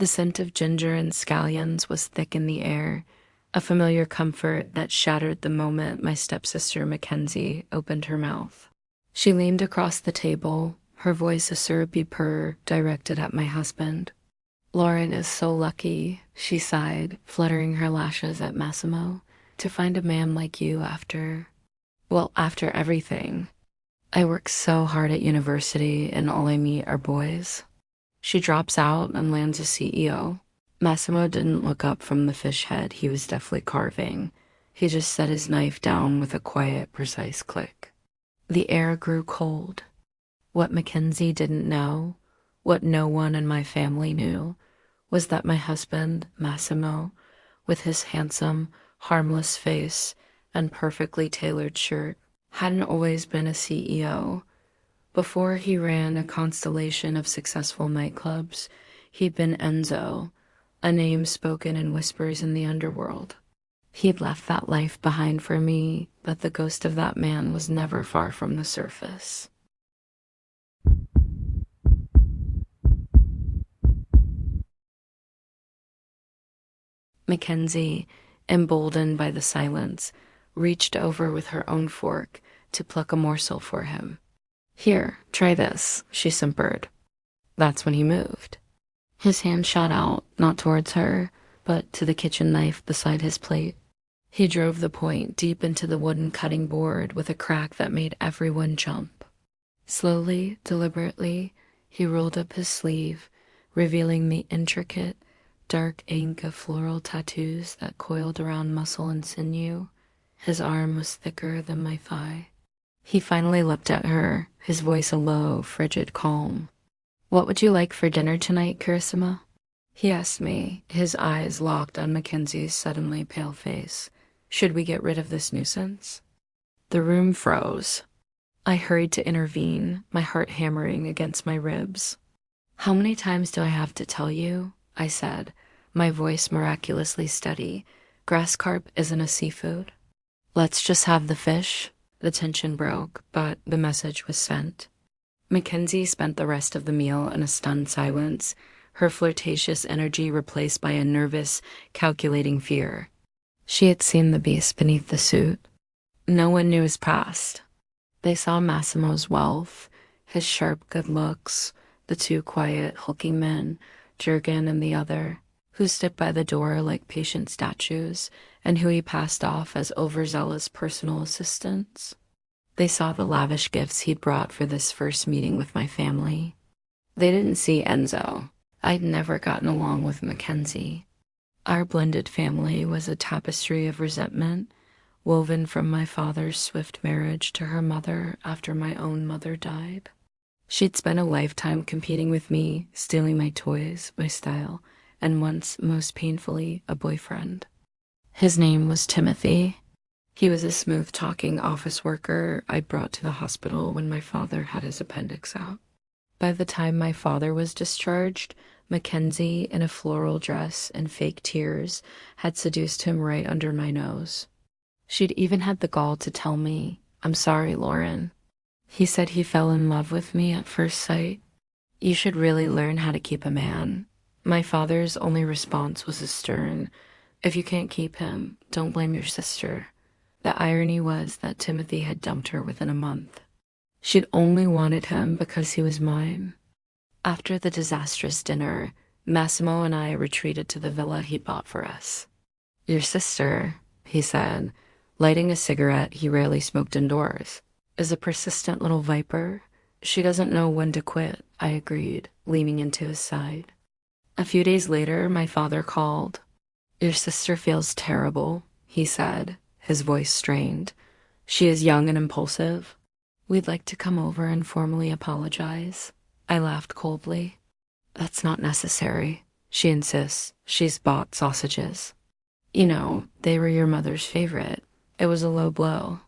The scent of ginger and scallions was thick in the air, a familiar comfort that shattered the moment my stepsister Mackenzie opened her mouth. She leaned across the table, her voice a syrupy purr directed at my husband. "Lauren is so lucky," she sighed, fluttering her lashes at Massimo, "to find a man like you after everything. I work so hard at university and all I meet are boys." She drops out and lands a CEO. Massimo didn't look up from the fish head he was deftly carving. He just set his knife down with a quiet, precise click. The air grew cold. What Mackenzie didn't know, what no one in my family knew, was that my husband, Massimo, with his handsome, harmless face and perfectly tailored shirt, hadn't always been a CEO. Before he ran a constellation of successful nightclubs, he'd been Enzo, a name spoken in whispers in the underworld. He'd left that life behind for me, but the ghost of that man was never far from the surface. Mackenzie, emboldened by the silence, reached over with her own fork to pluck a morsel for him. "Here, try this," she simpered. That's when he moved. His hand shot out, not towards her, but to the kitchen knife beside his plate. He drove the point deep into the wooden cutting board with a crack that made everyone jump. Slowly, deliberately, he rolled up his sleeve, revealing the intricate, dark ink of floral tattoos that coiled around muscle and sinew. His arm was thicker than my thigh. He finally looked at her, his voice a low, frigid calm. "What would you like for dinner tonight, Carissima?" he asked me, his eyes locked on Mackenzie's suddenly pale face. "Should we get rid of this nuisance?" The room froze. I hurried to intervene, my heart hammering against my ribs. "How many times do I have to tell you?" I said, my voice miraculously steady. "Grass carp isn't a seafood. Let's just have the fish." The tension broke, but the message was sent. Mackenzie spent the rest of the meal in a stunned silence, her flirtatious energy replaced by a nervous, calculating fear. She had seen the beast beneath the suit. No one knew his past. They saw Massimo's wealth, his sharp good looks, the two quiet, hulking men, Jurgen and the other, who stood by the door like patient statues, and who he passed off as overzealous personal assistants. They saw the lavish gifts he'd brought for this first meeting with my family. They didn't see Enzo. I'd never gotten along with Mackenzie. Our blended family was a tapestry of resentment, woven from my father's swift marriage to her mother after my own mother died. She'd spent a lifetime competing with me, stealing my toys, my style, and once, most painfully, a boyfriend. His name was Timothy. He was a smooth-talking office worker I brought to the hospital when my father had his appendix out. By the time my father was discharged, Mackenzie, in a floral dress and fake tears, had seduced him right under my nose. She'd even had the gall to tell me, "I'm sorry, Lauren." He said he fell in love with me at first sight. "You should really learn how to keep a man." My father's only response was a stern, "If you can't keep him, don't blame your sister." The irony was that Timothy had dumped her within a month. She'd only wanted him because he was mine. After the disastrous dinner, Massimo and I retreated to the villa he'd bought for us. "Your sister," he said, lighting a cigarette he rarely smoked indoors, "is a persistent little viper. She doesn't know when to quit," I agreed, leaning into his side. A few days later, my father called. "Your sister feels terrible," he said, his voice strained. "She is young and impulsive. We'd like to come over and formally apologize." I laughed coldly. "That's not necessary," she insists. "She's bought sausages. You know, they were your mother's favorite." It was a low blow.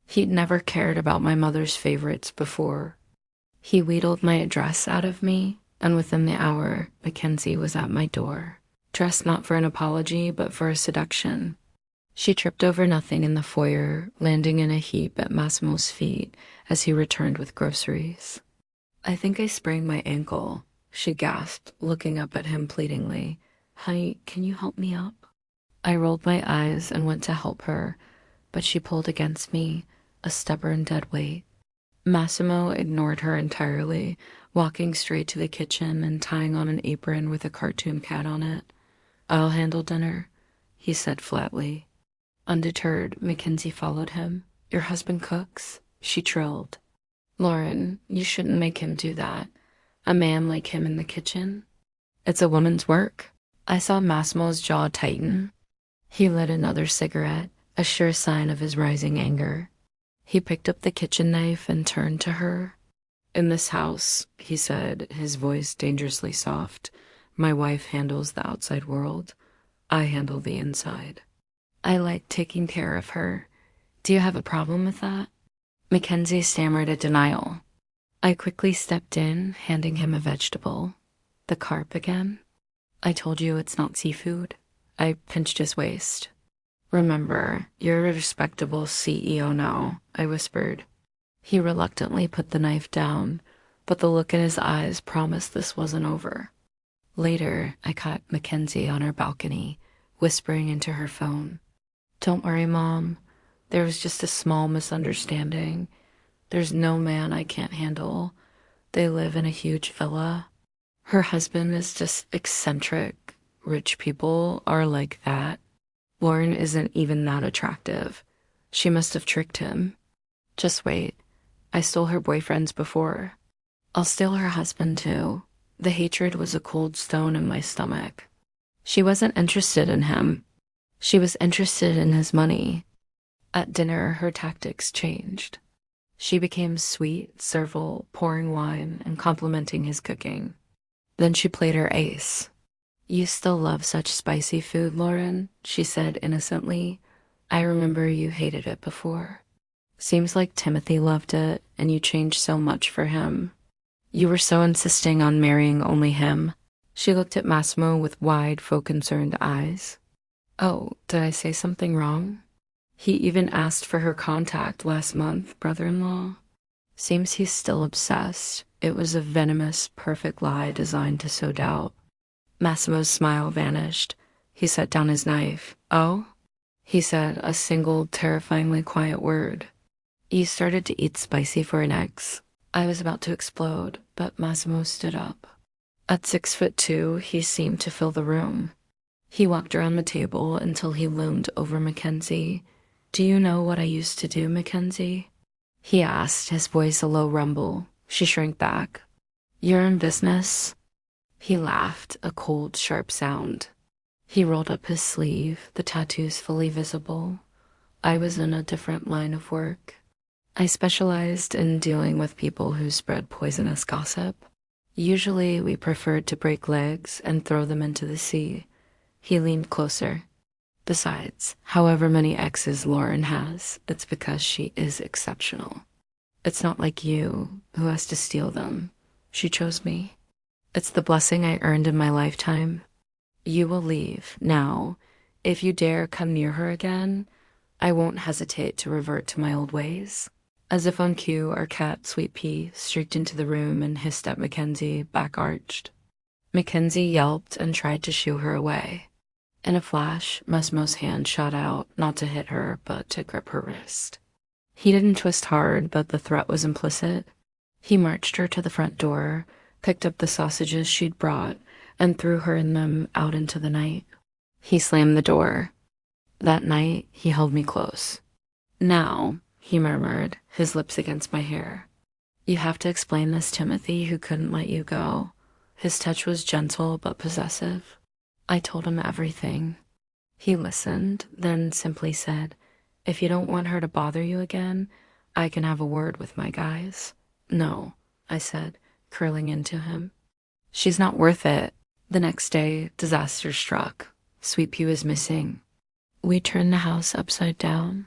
He'd never cared about my mother's favorites before. He wheedled my address out of me, and within the hour, Mackenzie was at my door, dressed not for an apology, but for a seduction. She tripped over nothing in the foyer, landing in a heap at Massimo's feet as he returned with groceries. "I think I sprained my ankle," she gasped, looking up at him pleadingly. Honey, can you help me up? I rolled my eyes and went to help her, but she pulled against me, a stubborn dead weight. Massimo ignored her entirely, walking straight to the kitchen and tying on an apron with a cartoon cat on it. I'll handle dinner, he said flatly. Undeterred, Mackenzie followed him. Your husband cooks? She trilled. Lauren, you shouldn't make him do that. A man like him in the kitchen? It's a woman's work. I saw Massimo's jaw tighten. He lit another cigarette, a sure sign of his rising anger. He picked up the kitchen knife and turned to her. In this house, he said, his voice dangerously soft, my wife handles the outside world. I handle the inside. I like taking care of her. Do you have a problem with that? Mackenzie stammered a denial. I quickly stepped in, handing him a vegetable. The carp again? I told you it's not seafood. I pinched his waist. Remember, you're a respectable CEO now, I whispered. He reluctantly put the knife down, but the look in his eyes promised this wasn't over. Later, I caught Mackenzie on our balcony, whispering into her phone. Don't worry, Mom. There was just a small misunderstanding. There's no man I can't handle. They live in a huge villa. Her husband is just eccentric. Rich people are like that. Lauren isn't even that attractive. She must have tricked him. Just wait. I stole her boyfriends before. I'll steal her husband too. The hatred was a cold stone in my stomach. She wasn't interested in him. She was interested in his money. At dinner, her tactics changed. She became sweet, servile, pouring wine, and complimenting his cooking. Then she played her ace. You still love such spicy food, Lauren, she said innocently. I remember you hated it before. Seems like Timothy loved it, and you changed so much for him. You were so insisting on marrying only him. She looked at Massimo with wide, faux-concerned eyes. Oh, did I say something wrong? He even asked for her contact last month, brother-in-law. Seems he's still obsessed. It was a venomous, perfect lie designed to sow doubt. Massimo's smile vanished. He set down his knife. Oh? He said a single, terrifyingly quiet word. You started to eat spicy for an ex. I was about to explode, but Massimo stood up. At 6'2", he seemed to fill the room. He walked around the table until he loomed over Mackenzie. Do you know what I used to do, Mackenzie? He asked, his voice a low rumble. She shrank back. You're in business? He laughed, a cold, sharp sound. He rolled up his sleeve, the tattoos fully visible. I was in a different line of work. I specialized in dealing with people who spread poisonous gossip. Usually, we preferred to break legs and throw them into the sea. He leaned closer. Besides, however many exes Lauren has, it's because she is exceptional. It's not like you, who has to steal them. She chose me. It's the blessing I earned in my lifetime. You will leave, now. If you dare come near her again, I won't hesitate to revert to my old ways. As if on cue, our cat, Sweet Pea, streaked into the room and hissed at Mackenzie, back arched. Mackenzie yelped and tried to shoo her away. In a flash, Massimo's hand shot out, not to hit her, but to grip her wrist. He didn't twist hard, but the threat was implicit. He marched her to the front door, picked up the sausages she'd brought, and threw her in them out into the night. He slammed the door. That night, he held me close. Now, he murmured, his lips against my hair. You have to explain this, Timothy, who couldn't let you go. His touch was gentle but possessive. I told him everything. He listened, then simply said, if you don't want her to bother you again, I can have a word with my guys. No, I said, curling into him. She's not worth it. The next day, disaster struck. Sweet Pea was missing. We turned the house upside down.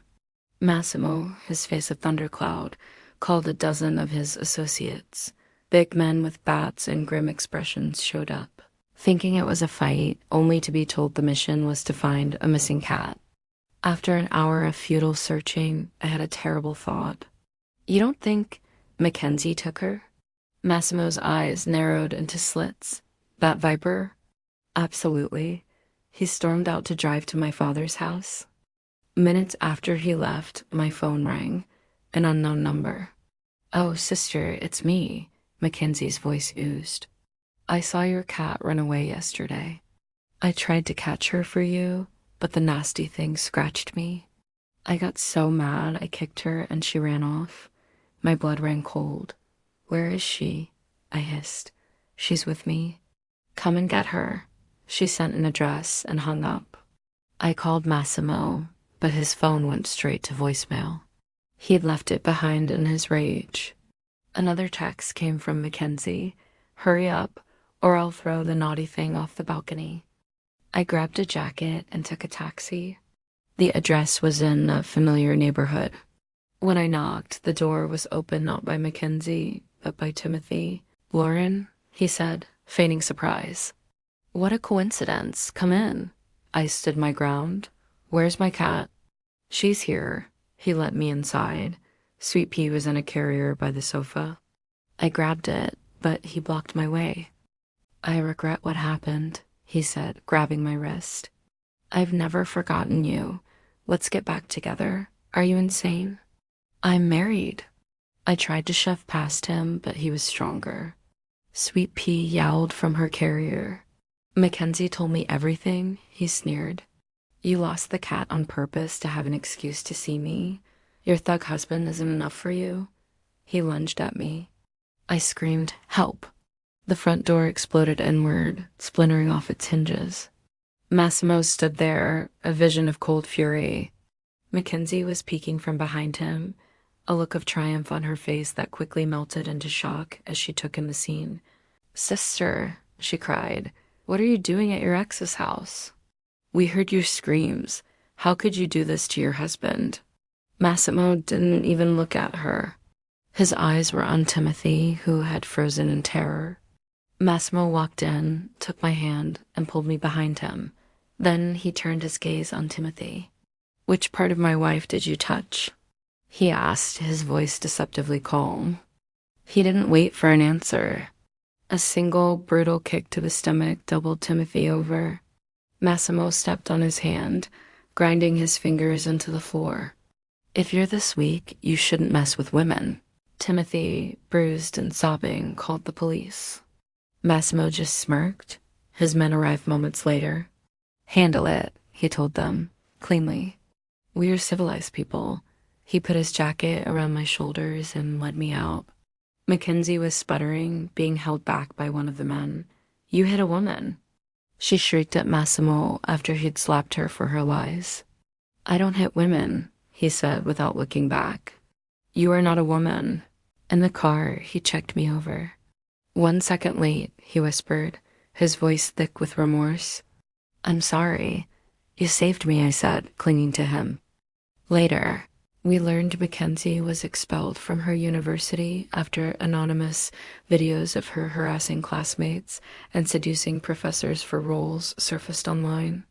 Massimo, his face a thundercloud, called a dozen of his associates. Big men with bats and grim expressions showed up. Thinking it was a fight, only to be told the mission was to find a missing cat. After an hour of futile searching, I had a terrible thought. You don't think Mackenzie took her? Massimo's eyes narrowed into slits. That viper? Absolutely. He stormed out to drive to my father's house. Minutes after he left, my phone rang. An unknown number. "Oh, sister, it's me," Mackenzie's voice oozed. "I saw your cat run away yesterday. I tried to catch her for you, but the nasty thing scratched me. I got so mad I kicked her and she ran off. My blood ran cold. Where is she?" I hissed. "She's with me." "Come and get her." She sent an address and hung up. I called Massimo, but his phone went straight to voicemail. He'd left it behind in his rage. Another text came from Mackenzie. "Hurry up, or I'll throw the naughty thing off the balcony." I grabbed a jacket and took a taxi. The address was in a familiar neighborhood. When I knocked, the door was opened not by Mackenzie, but by Timothy. "Lauren," he said, feigning surprise. "What a coincidence. Come in." I stood my ground. "Where's my cat?" "She's here." He let me inside. Sweet Pea was in a carrier by the sofa. I grabbed it, but he blocked my way. "I regret what happened," he said, grabbing my wrist. "I've never forgotten you. Let's get back together. Are you insane?" "I'm married." I tried to shove past him, but he was stronger. Sweet Pea yowled from her carrier. "Mackenzie told me everything," he sneered. "You lost the cat on purpose to have an excuse to see me. Your thug husband isn't enough for you." He lunged at me. I screamed, "Help!" The front door exploded inward, splintering off its hinges. Massimo stood there, a vision of cold fury. Mackenzie was peeking from behind him, a look of triumph on her face that quickly melted into shock as she took in the scene. "Sister," she cried, "what are you doing at your ex's house? We heard your screams. How could you do this to your husband?" Massimo didn't even look at her. His eyes were on Timothy, who had frozen in terror. Massimo walked in, took my hand, and pulled me behind him. Then he turned his gaze on Timothy. "Which part of my wife did you touch?" he asked, his voice deceptively calm. He didn't wait for an answer. A single, brutal kick to the stomach doubled Timothy over. Massimo stepped on his hand, grinding his fingers into the floor. "If you're this weak, you shouldn't mess with women." Timothy, bruised and sobbing, called the police. Massimo just smirked. His men arrived moments later. "Handle it," he told them, cleanly. "We are civilized people." He put his jacket around my shoulders and led me out. Mackenzie was sputtering, being held back by one of the men. "You hit a woman." She shrieked at Massimo after he'd slapped her for her lies. "I don't hit women," he said without looking back. "You are not a woman." In the car, he checked me over. "1 second late," he whispered, his voice thick with remorse. "I'm sorry." "You saved me," I said, clinging to him. Later, we learned Mackenzie was expelled from her university after anonymous videos of her harassing classmates and seducing professors for roles surfaced online.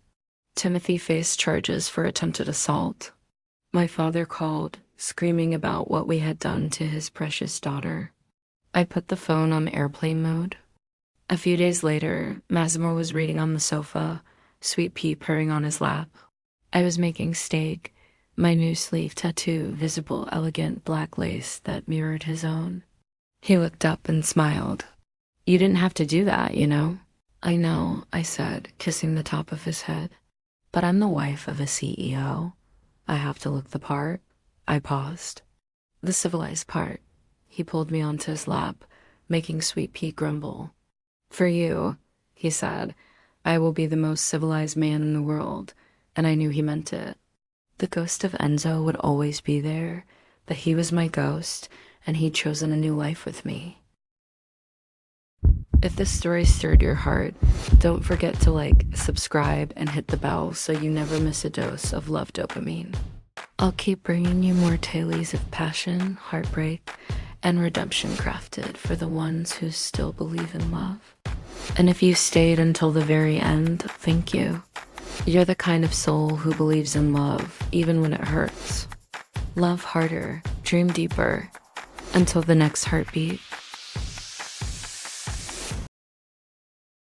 Timothy faced charges for attempted assault. My father called, screaming about what we had done to his precious daughter. I put the phone on airplane mode. A few days later, Massimo was reading on the sofa, Sweet Pea purring on his lap. I was making steak, my new sleeve tattoo visible elegant black lace that mirrored his own. He looked up and smiled. "You didn't have to do that, you know." "I know," I said, kissing the top of his head. "But I'm the wife of a CEO. I have to look the part." I paused. "The civilized part." He pulled me onto his lap, making Sweet Pea grumble. "For you," he said, "I will be the most civilized man in the world," and I knew he meant it. The ghost of Enzo would always be there, but he was my ghost, and he'd chosen a new life with me. If this story stirred your heart, don't forget to like, subscribe, and hit the bell so you never miss a dose of love dopamine. I'll keep bringing you more tales of passion, heartbreak, and redemption crafted for the ones who still believe in love. And if you stayed until the very end, thank you. You're the kind of soul who believes in love, even when it hurts. Love harder, dream deeper. Until the next heartbeat.